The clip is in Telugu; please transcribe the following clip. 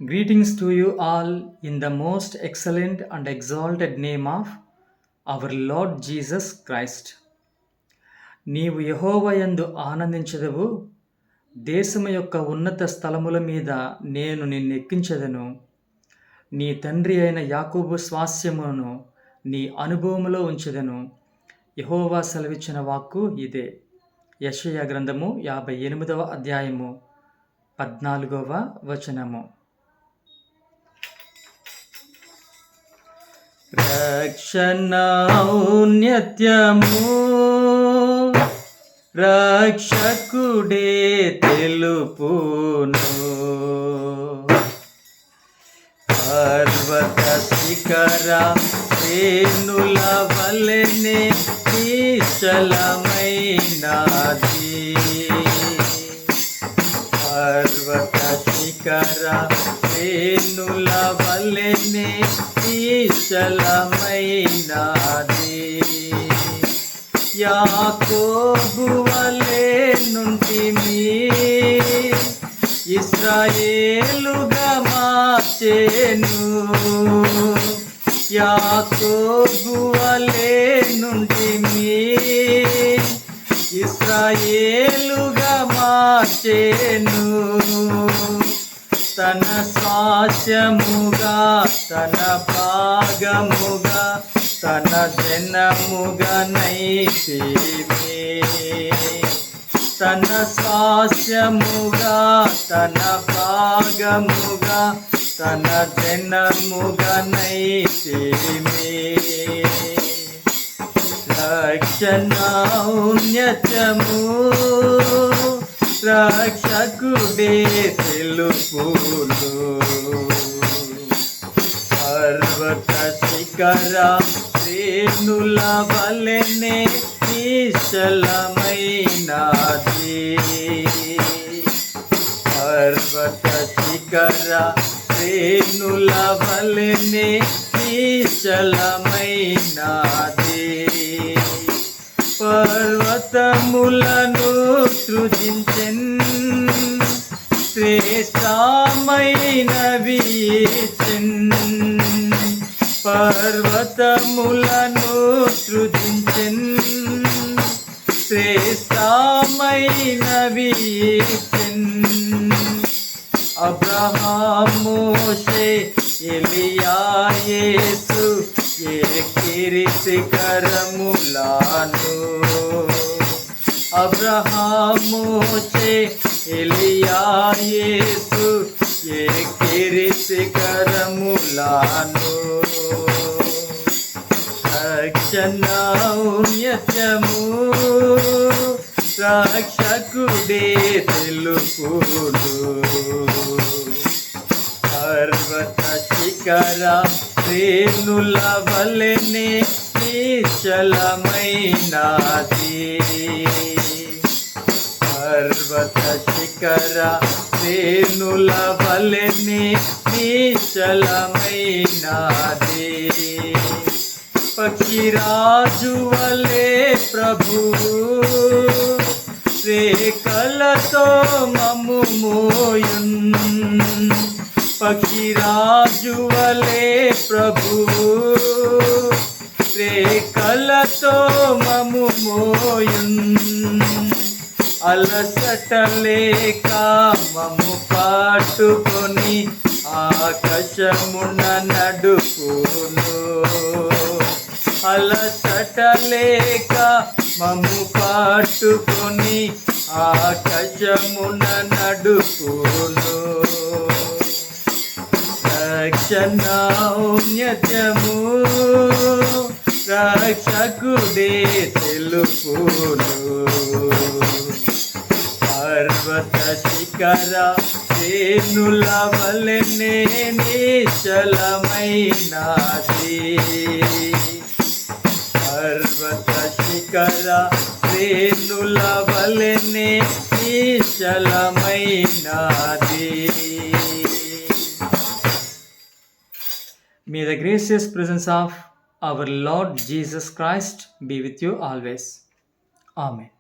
Greetings to you all in the most excellent and exalted name of our Lord Jesus Christ. నీవు యెహోవాయందు ఆనందించెదవు, దేశము యొక్క ఉన్నత స్థలముల మీద నేను నిన్నెక్కించెదను. నీ తండ్రి అయిన యాకోబు స్వాస్యమును నీ అనుభవములో ఉంచెదను. యెహోవా సెలవిచ్చిన వాక్కు ఇదే. యెషయా గ్రంథము 58వ అధ్యాయము 14వ వచనము. రక్షణ ఔన్నత్యము రక్షకుడే తెలుపును. పర్వత శిఖర శ్రేణుల వలెనే నిశ్చలమైనది. పర్వత శిఖర శ్రేణుల వలెనే నిశ్చలమైనది. యాకోబు వలె నుంటిమి, ఇశ్రాయేలుగా మార్చెను. యాకోబు వలె నుంటిమి, ఇశ్రాయేలుగా మార్చెను. తన స్వాస్యముగా, తన భాగముగా, తన జనముగా నైతిమి. తన స్వాస్యముగా, తన భాగముగా, తన జనముగా నైతిమి. రక్షణ ఔన్నత్యము రక్షకుడే తెలుపును. పర్వత శిఖర శ్రేణుల వలెనే నిశ్చలమైనది. పర్వత శిఖర శ్రేణుల వలెనే నిశ్చలమైనది. పర్వతములను సృజించెన్, శ్రేష్టమైనవి ఇచ్చెన్. పర్వతములను సృజించెన్, శ్రేష్టమైనవి ఇచ్చెన్. అబ్రహాము, మోషే, ఎలియా, యేసు ఎక్కిరి శిఖరములను. అబ్రహాము, మోషే, ఎలియా, యేసు ఎక్కిరి శిఖరములను. రక్షణ ఔన్నత్యము రక్షకుడే తెలుపును. పర్వత శిఖర శ్రేణుల వలెనే నిశ్చలమైనది. పర్వత శిఖర శ్రేణుల వలెనే నిశ్చలమైనది. పక్షిరాజు వలె ప్రభువు రేఖలతో మమ్ము మోయున్. పక్షిరాజు వలె ప్రభువు రేఖలతో మమ్ము మోయున్. అలసట లేక మమ్ము పట్టుకొని ఆకాశమున నడుపును. అలసట లేక మమ్ము పట్టుకొని ఆకాశమున నడుపును. రక్షణ ఔన్నత్యము రక్షకుడే తెలుపును. పర్వత శిఖర శ్రేణుల వలెనే నిశ్చలమైనది. పర్వత శిఖర శ్రేణుల వలెనే నిశ్చలమైనది. May the gracious presence of our Lord Jesus Christ be with you always. Amen.